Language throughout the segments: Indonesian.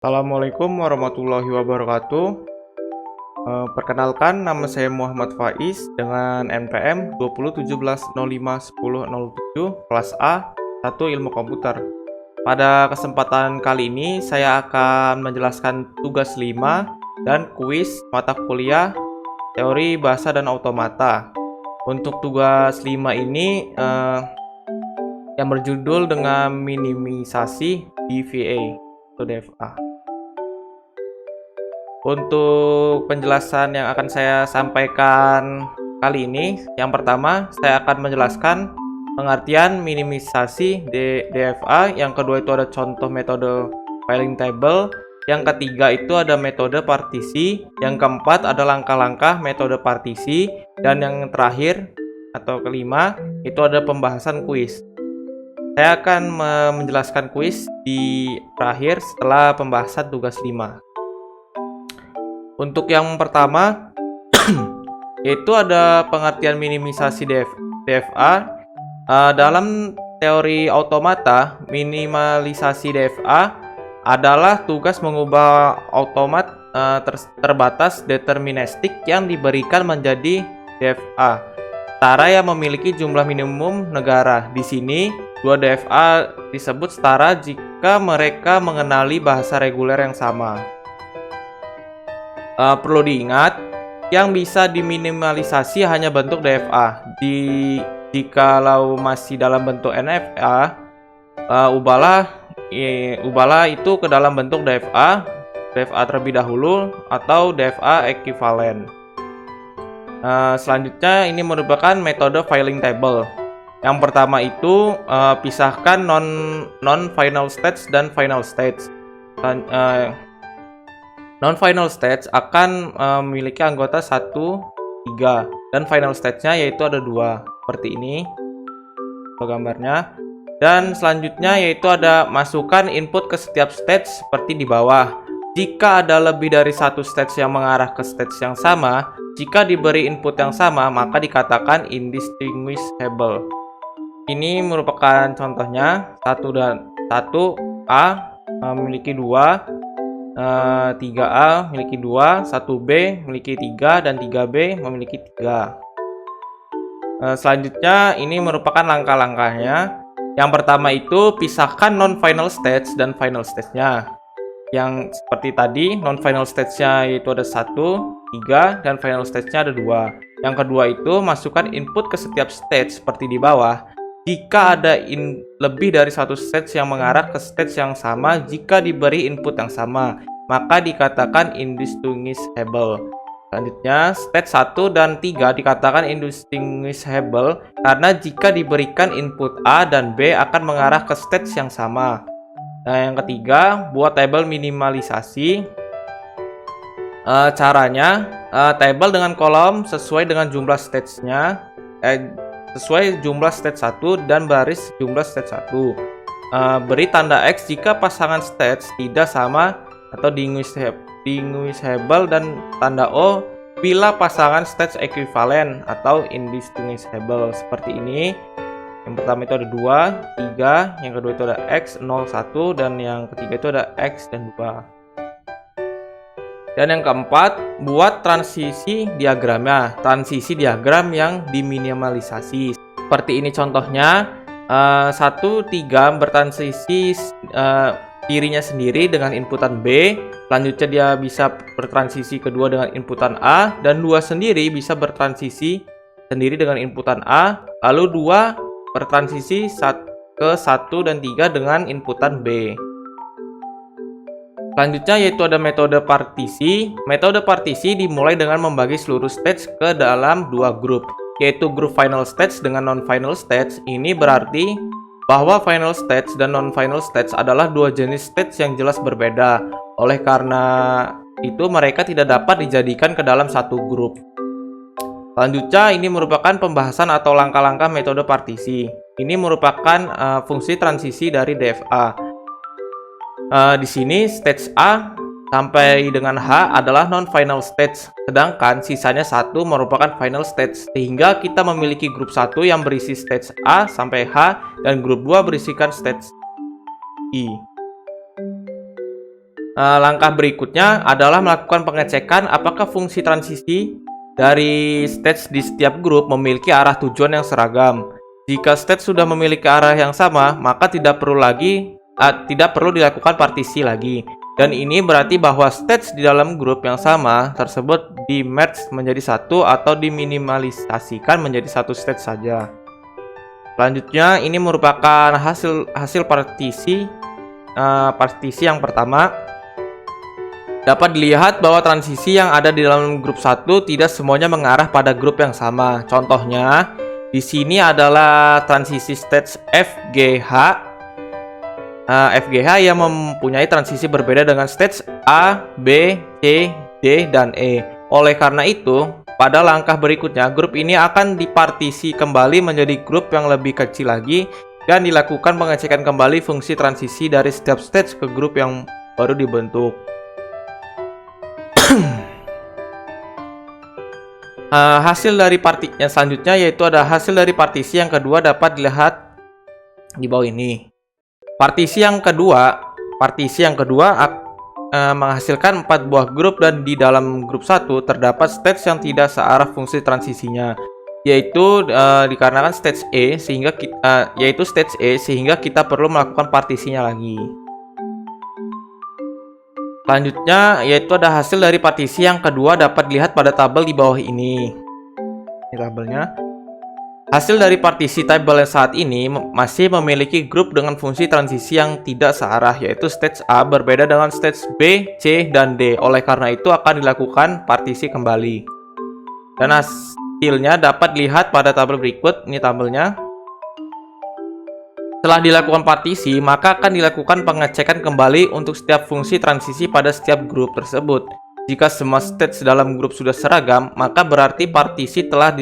Assalamualaikum warahmatullahi wabarakatuh. Perkenalkan, nama saya Muhammad Faiz dengan NPM 2017051007 kelas A 1 Ilmu Komputer. Pada kesempatan kali ini saya akan menjelaskan tugas 5 dan kuis mata kuliah Teori Bahasa dan Automata. Untuk tugas 5 ini yang berjudul dengan minimisasi DVA atau DFA. Untuk penjelasan yang akan saya sampaikan kali ini, yang pertama saya akan menjelaskan pengertian minimisasi DFA, yang kedua itu ada contoh metode filing table, yang ketiga itu ada metode partisi, yang keempat ada langkah-langkah metode partisi, dan yang terakhir atau kelima itu ada pembahasan kuis. Saya akan menjelaskan kuis di terakhir setelah pembahasan tugas 5. Untuk yang pertama yaitu ada pengertian minimisasi DFA. Dalam teori automata, minimalisasi DFA adalah tugas mengubah automat terbatas deterministik yang diberikan menjadi DFA. Setara yang memiliki jumlah minimum negara. Di sini, dua DFA disebut setara jika mereka mengenali bahasa reguler yang sama. Perlu diingat, yang bisa diminimalisasi hanya bentuk DFA. Jikalau masih dalam bentuk NFA, ubahlah itu ke dalam bentuk DFA terlebih dahulu atau DFA ekuivalen. Selanjutnya ini merupakan metode filing table. Yang pertama itu pisahkan non-final states dan final states. Non-final states akan memiliki anggota 1, 3, dan final stage-nya yaitu ada 2, seperti ini gambarnya. Dan selanjutnya yaitu ada masukkan input ke setiap stage seperti di bawah. Jika ada lebih dari satu stage yang mengarah ke stage yang sama, jika diberi input yang sama, maka dikatakan indistinguishable. Ini merupakan contohnya 1A memiliki 2, 3A memiliki 2, 1B memiliki 3, dan 3B memiliki 3. Selanjutnya ini merupakan langkah-langkahnya. Yang pertama itu pisahkan non-final stage dan final stage-nya. Yang seperti tadi, non-final stage-nya yaitu ada 1, 3, dan final stage-nya ada 2. Yang kedua itu masukkan input ke setiap stage seperti di bawah. Jika ada lebih dari satu stage yang mengarah ke stage yang sama, jika diberi input yang sama, maka dikatakan indistinguishable. Selanjutnya, stage 1 dan 3 dikatakan indistinguishable karena jika diberikan input A dan B akan mengarah ke stage yang sama. Nah, yang ketiga, buat table minimalisasi. Caranya, table dengan kolom sesuai dengan jumlah stage-nya, sesuai jumlah stage 1 dan baris jumlah stage 1. Beri tanda X jika pasangan stage tidak sama atau distinguishable, dan tanda O bila pasangan stage ekuivalen atau indistinguishable, seperti ini. Yang pertama itu ada 2, 3, yang kedua itu ada X, 0, 1, dan yang ketiga itu ada X dan 2. Dan yang keempat, buat transisi diagramnya. Transisi diagram yang diminimalisasi. Seperti ini contohnya. 1, 3 bertransisi dirinya sendiri dengan inputan B. Selanjutnya dia bisa bertransisi kedua dengan inputan A. Dan 2 sendiri bisa bertransisi sendiri dengan inputan A. Lalu 2 bertransisi ke 1 dan 3 dengan inputan B. Selanjutnya yaitu ada metode partisi. Metode partisi dimulai dengan membagi seluruh stage ke dalam 2 grup, yaitu grup final stage dengan non-final stage. Ini berarti bahwa final stage dan non-final stage adalah 2 jenis stage yang jelas berbeda. Oleh karena itu mereka tidak dapat dijadikan ke dalam satu grup. Selanjutnya ini merupakan pembahasan atau langkah-langkah metode partisi. Ini merupakan fungsi transisi dari DFA. Di sini stage A sampai dengan H adalah non-final stage, sedangkan sisanya 1 merupakan final stage, sehingga kita memiliki grup 1 yang berisi stage A sampai H dan grup 2 berisikan stage I. Langkah berikutnya adalah melakukan pengecekan apakah fungsi transisi dari stage di setiap grup memiliki arah tujuan yang seragam. Jika stage sudah memiliki arah yang sama, maka tidak perlu dilakukan partisi lagi. Dan ini berarti bahwa stage di dalam grup yang sama tersebut di-merge menjadi satu atau diminimalisasikan menjadi satu stage saja. Selanjutnya, ini merupakan hasil partisi yang pertama. Dapat dilihat bahwa transisi yang ada di dalam grup 1 tidak semuanya mengarah pada grup yang sama. Contohnya, di sini adalah transisi stage FGH. FGH yang mempunyai transisi berbeda dengan stage A, B, C, D, dan E. Oleh karena itu, pada langkah berikutnya, grup ini akan dipartisi kembali menjadi grup yang lebih kecil lagi dan dilakukan pengecekan kembali fungsi transisi dari setiap stage ke grup yang baru dibentuk. Hasil dari partinya selanjutnya yaitu ada hasil dari partisi yang kedua dapat dilihat di bawah ini. Partisi yang kedua menghasilkan 4 buah grup dan di dalam grup 1 terdapat stage yang tidak searah fungsi transisinya, yaitu dikarenakan stage E sehingga kita perlu melakukan partisinya lagi. Selanjutnya yaitu ada hasil dari partisi yang kedua dapat dilihat pada tabel di bawah ini. Ini tabelnya. Hasil dari partisi tabel yang saat ini masih memiliki grup dengan fungsi transisi yang tidak searah, yaitu stage A berbeda dengan stage B, C, dan D. Oleh karena itu akan dilakukan partisi kembali. Dan hasilnya dapat dilihat pada tabel berikut. Ini tabelnya. Setelah dilakukan partisi, maka akan dilakukan pengecekan kembali untuk setiap fungsi transisi pada setiap grup tersebut. Jika semua stage dalam grup sudah seragam, maka berarti partisi telah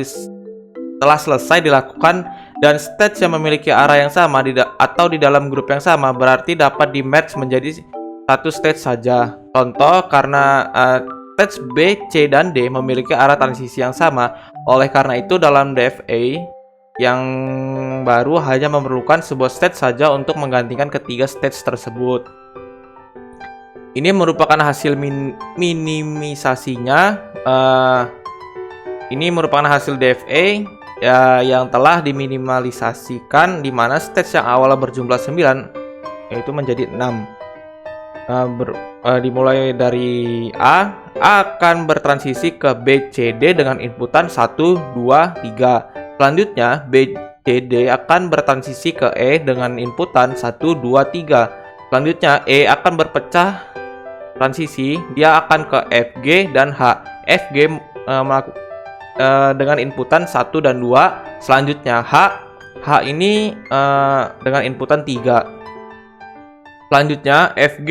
selesai dilakukan dan stage yang memiliki arah yang sama atau di dalam grup yang sama berarti dapat di-merge menjadi satu stage saja. Contoh, karena stage B, C, dan D memiliki arah transisi yang sama. Oleh karena itu dalam DFA yang baru hanya memerlukan sebuah stage saja untuk menggantikan ketiga stage tersebut. Ini merupakan hasil minimisasinya. Ini merupakan hasil DFA yang telah diminimalisasikan, di mana stage yang awalnya berjumlah 9 yaitu menjadi 6. Dimulai dari A akan bertransisi ke B, C, D dengan inputan 1, 2, 3. Selanjutnya, B, C, D akan bertransisi ke E dengan inputan 1, 2, 3. Selanjutnya, E akan berpecah transisi, dia akan ke F, G, dan H. F, G dengan inputan 1 dan 2. Selanjutnya, H ini dengan inputan 3. Selanjutnya, FG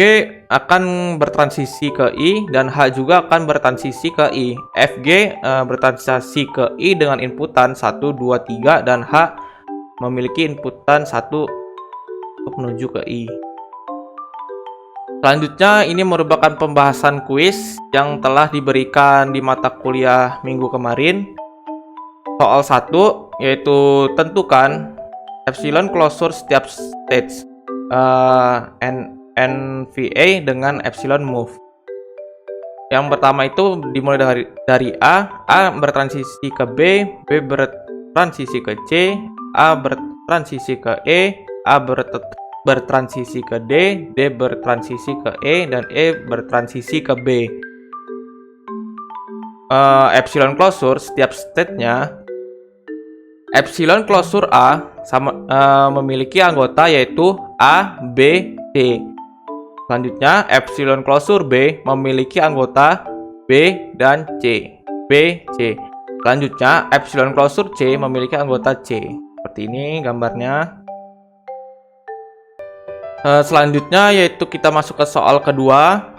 akan bertransisi ke I dan H juga akan bertransisi ke I. FG bertransisi ke I dengan inputan 1, 2, 3 dan H memiliki inputan 1 untuk menuju ke I. Selanjutnya, ini merupakan pembahasan kuis yang telah diberikan di mata kuliah minggu kemarin. Soal 1 yaitu tentukan epsilon closure setiap stage. NVA dengan epsilon move. Yang pertama itu dimulai dari A bertransisi ke B, B bertransisi ke C, A bertransisi ke E, A bertransisi ke D, D bertransisi ke E, dan E bertransisi ke B. Epsilon closure setiap state-nya. Epsilon closure A memiliki anggota yaitu A, B, C. Selanjutnya, epsilon closure B memiliki anggota B dan C. B, C. Selanjutnya, epsilon closure C memiliki anggota C. Seperti ini gambarnya. Selanjutnya yaitu kita masuk ke soal kedua.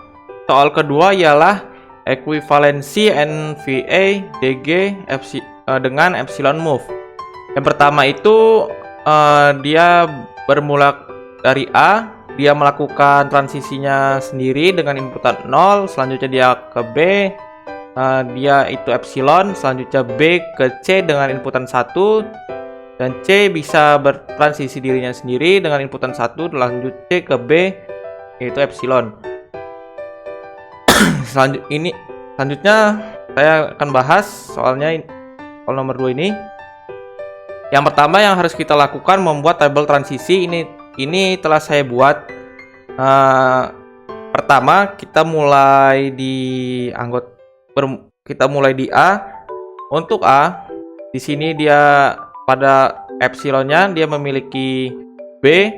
Soal kedua ialah ekuivalensi NVA DG dengan epsilon move. Yang pertama itu dia bermula dari A, dia melakukan transisinya sendiri dengan inputan 0, selanjutnya dia ke B, dia itu epsilon, selanjutnya B ke C dengan inputan 1, dan C bisa bertransisi dirinya sendiri dengan inputan 1, lanjut C ke B yaitu epsilon. Selanjutnya saya akan bahas soalnya soal nomor 2 ini. Yang pertama yang harus kita lakukan membuat tabel transisi. Ini telah saya buat. Pertama kita mulai di A. Untuk A di sini dia pada epsilonnya dia memiliki B,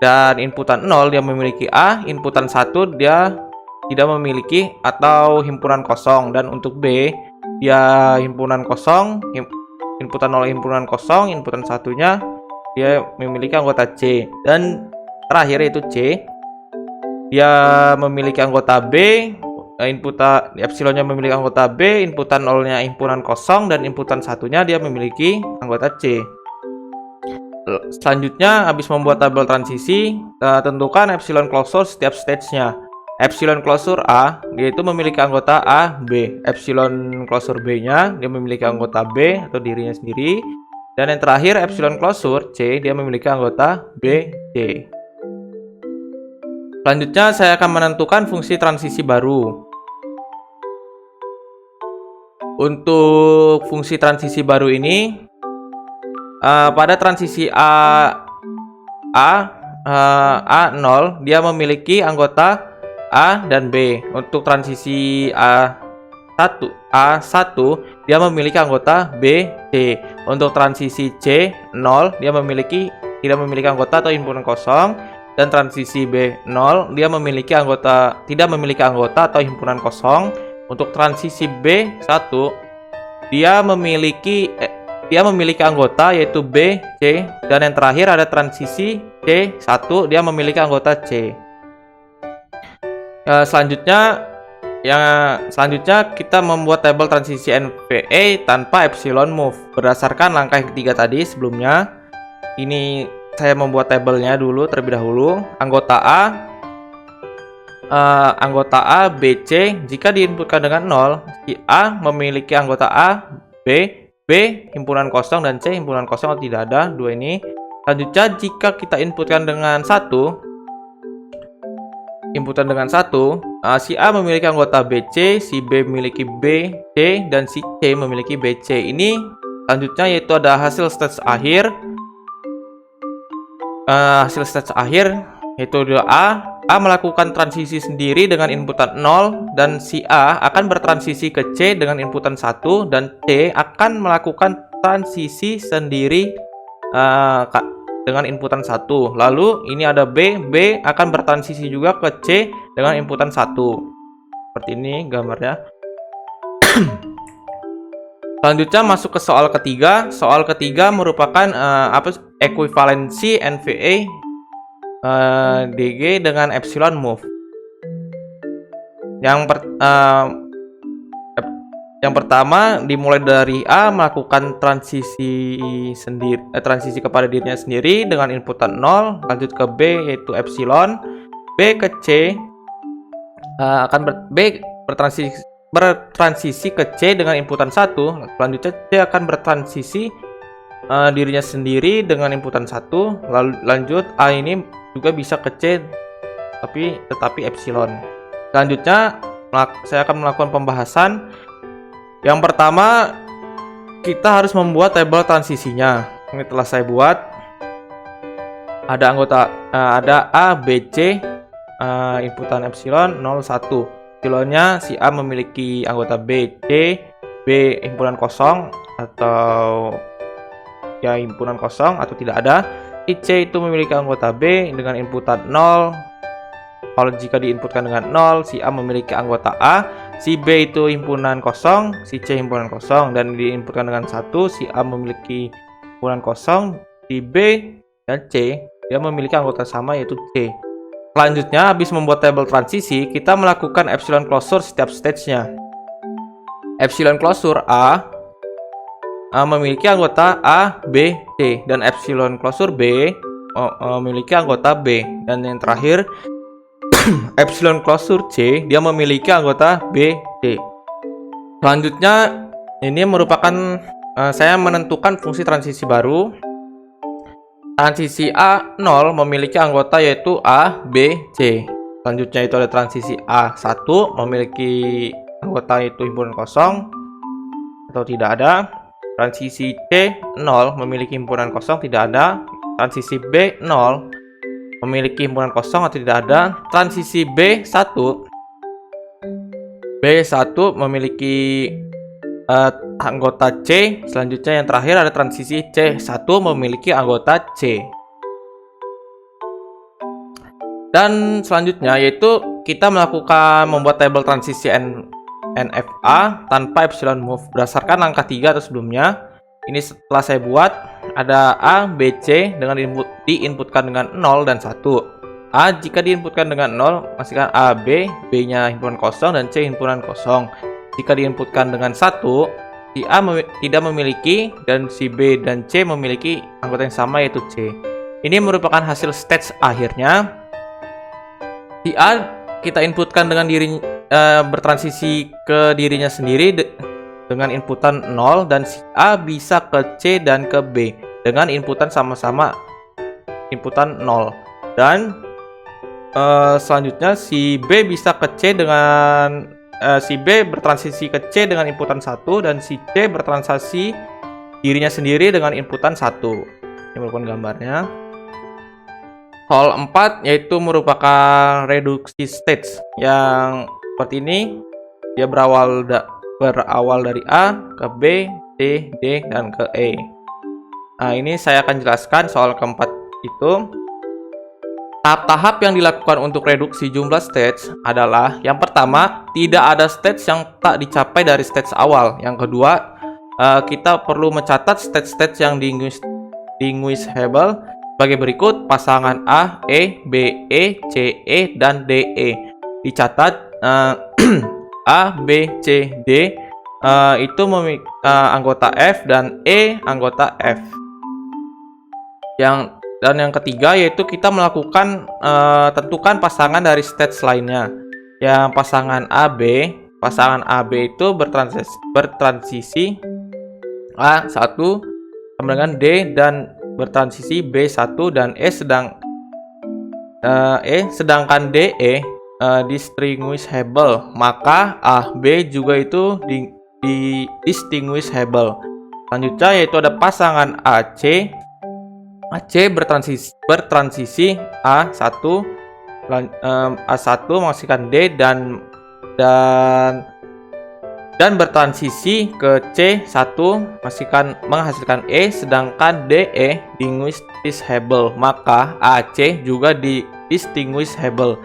dan inputan 0 dia memiliki A, inputan 1 dia tidak memiliki atau himpunan kosong, dan untuk B dia himpunan kosong, inputan 0 himpunan kosong, inputan satunya dia memiliki anggota C, dan terakhir yaitu C dia memiliki anggota B, inputan epsilonnya memiliki anggota B, inputan 0-nya himpunan kosong, dan inputan satunya dia memiliki anggota C. Selanjutnya, habis membuat tabel transisi, tentukan epsilon closure setiap stage-nya. Epsilon closure A yaitu memiliki anggota A, B. Epsilon closure B-nya dia memiliki anggota B atau dirinya sendiri. Dan yang terakhir epsilon closure C dia memiliki anggota B, C. Selanjutnya saya akan menentukan fungsi transisi baru. Untuk fungsi transisi baru ini pada transisi A0 dia memiliki anggota A dan B. Untuk transisi A1 dia memiliki anggota B, C. Untuk transisi C0 dia tidak memiliki anggota atau himpunan kosong, dan transisi B0 dia tidak memiliki anggota atau himpunan kosong. Untuk transisi B1 dia memiliki anggota yaitu B, C, dan yang terakhir ada transisi C1 dia memiliki anggota C. Selanjutnya kita membuat tabel transisi NVA tanpa epsilon move berdasarkan langkah yang ketiga tadi sebelumnya. Ini saya membuat tabelnya terlebih dahulu. Anggota A, B, C jika diinputkan dengan 0, si A memiliki anggota A, B himpunan kosong, dan C himpunan kosong atau tidak ada dua ini. Selanjutnya jika kita inputkan dengan 1, si A memiliki anggota BC, si B memiliki B, C, dan si C memiliki BC. Ini selanjutnya yaitu ada hasil stage akhir. Yaitu A melakukan transisi sendiri dengan inputan 0, dan si A akan bertransisi ke C dengan inputan 1, dan C akan melakukan transisi sendiri dengan inputan 1. Lalu ini ada B akan bertransisi juga ke C dengan inputan 1. Seperti ini gambarnya. Selanjutnya masuk ke soal ketiga. Soal ketiga merupakan ekuivalensi NVA DG dengan epsilon move. Yang pertama dimulai dari A melakukan transisi kepada dirinya sendiri dengan inputan 0, lanjut ke B yaitu epsilon, B ke C bertransisi ke C dengan inputan 1, selanjutnya C akan bertransisi dirinya sendiri dengan inputan 1, lalu lanjut A ini juga bisa ke C tetapi epsilon. Selanjutnya saya akan melakukan pembahasan. Yang pertama kita harus membuat tabel transisinya. Ini telah saya buat. Ada A, B, C, inputan epsilon 0, 1. Epsilonnya si A memiliki anggota B, C, B himpunan kosong atau ya himpunan kosong atau tidak ada. Si C itu memiliki anggota B dengan inputan 0. Kalau jika diinputkan dengan 0, si A memiliki anggota A, si B itu himpunan kosong, si C himpunan kosong, dan diinputkan dengan 1, si A memiliki himpunan kosong, si B dan C dia memiliki anggota sama yaitu C. Selanjutnya habis membuat tabel transisi, kita melakukan epsilon closure setiap stage-nya. Epsilon closure A memiliki anggota A, B, C, dan epsilon closure B memiliki anggota B, dan yang terakhir epsilon closure C dia memiliki anggota B, C. Selanjutnya ini merupakan saya menentukan fungsi transisi baru. Transisi A0 memiliki anggota yaitu A, B, C. Selanjutnya itu ada transisi A1 memiliki anggota itu himpunan kosong atau tidak ada. Transisi C0 memiliki himpunan kosong tidak ada. Transisi B0 memiliki himpunan kosong atau tidak ada. Transisi B1 memiliki anggota C. Selanjutnya yang terakhir ada transisi C1 memiliki anggota C. Dan selanjutnya yaitu kita membuat tabel transisi NFA tanpa epsilon move berdasarkan angka 3 atau sebelumnya. Ini setelah saya buat ada A, B, C dengan diinputkan dengan 0 dan 1. A jika diinputkan dengan 0 pastikan A, B, B-nya himpunan kosong dan C himpunan kosong. Jika diinputkan dengan 1, si A tidak memiliki dan si B dan C memiliki anggota yang sama yaitu C. Ini merupakan hasil stage akhirnya. Si A kita inputkan dengan bertransisi ke dirinya sendiri dengan inputan 0 dan si A bisa ke C dan ke B dengan inputan sama-sama inputan 0. Dan selanjutnya si B bisa ke C dengan si B bertransisi ke C dengan inputan 1 dan si C bertransisi dirinya sendiri dengan inputan 1. Ini merupakan gambarnya. Soal 4 yaitu merupakan reduksi stage yang seperti ini. Dia berawal dari A ke B, C, D, dan ke E. Nah, ini saya akan jelaskan soal keempat itu. Tahap-tahap yang dilakukan untuk reduksi jumlah stage adalah yang pertama, tidak ada stage yang tak dicapai dari stage awal. Yang kedua, kita perlu mencatat stage-stage yang distinguishable sebagai berikut: pasangan A, E, B, E, C, E, dan D, E. Dicatat A, B, C, D itu anggota F dan E anggota F. Dan yang ketiga yaitu kita melakukan tentukan pasangan dari stage lainnya. Yang pasangan AB itu bertransisi A1 sama dengan D dan bertransisi B1 dan sedangkan DE distinguishable, maka AB juga itu distinguishable. Selanjutnya yaitu ada pasangan AC bertransisi A1 menghasilkan D dan bertransisi ke C1 menghasilkan E, sedangkan DE distinguishable, maka AC juga distinguishable.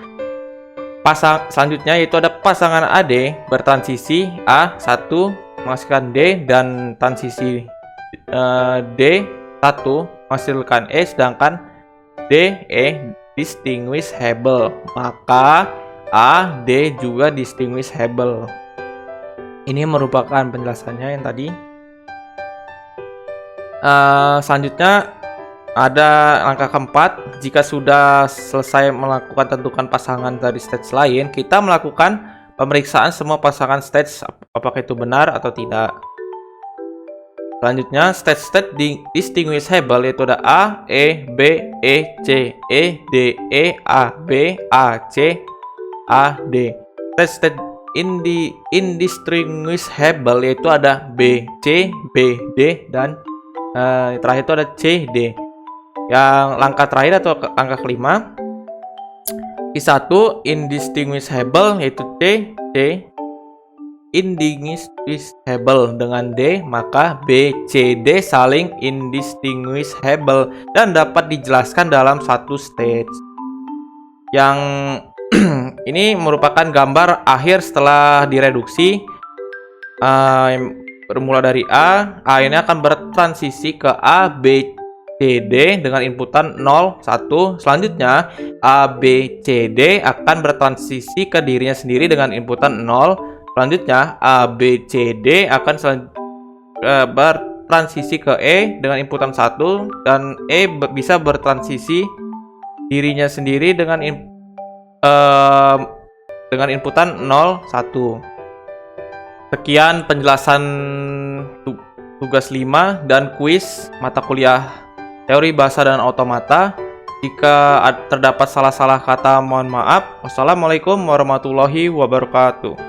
Selanjutnya yaitu ada pasangan AD bertransisi A1 menghasilkan D dan transisi D1 menghasilkan E, sedangkan DE distinguishable, maka AD juga distinguishable. Ini merupakan penjelasannya yang tadi. Selanjutnya ada angka keempat. Jika sudah selesai melakukan tentukan pasangan dari stage lain, kita melakukan pemeriksaan semua pasangan stage apakah itu benar atau tidak. Selanjutnya stage distinguishable yaitu ada A, E, B, E, C, E, D, E, A, B, A, C, A, D. Stage indistinguishable yaitu ada B, C, B, D, dan terakhir itu ada C, D. Yang langkah terakhir atau angka kelima, I1 indistinguishable yaitu C indistinguishable dengan D, maka B, C, D saling indistinguishable dan dapat dijelaskan dalam satu stage. Yang ini merupakan gambar akhir setelah direduksi. Bermula dari A ini akan bertransisi ke A, B, C, D dengan inputan 0, 1. Selanjutnya A, B, C, D akan bertransisi ke dirinya sendiri dengan inputan 0. Selanjutnya A, B, C, D akan bertransisi ke E dengan inputan 1 dan E bisa bertransisi dirinya sendiri dengan inputan 0, 1. Sekian penjelasan tugas 5 dan kuis mata kuliah Teori Bahasa dan Automata. Jika terdapat salah-salah kata, mohon maaf. Wassalamualaikum warahmatullahi wabarakatuh.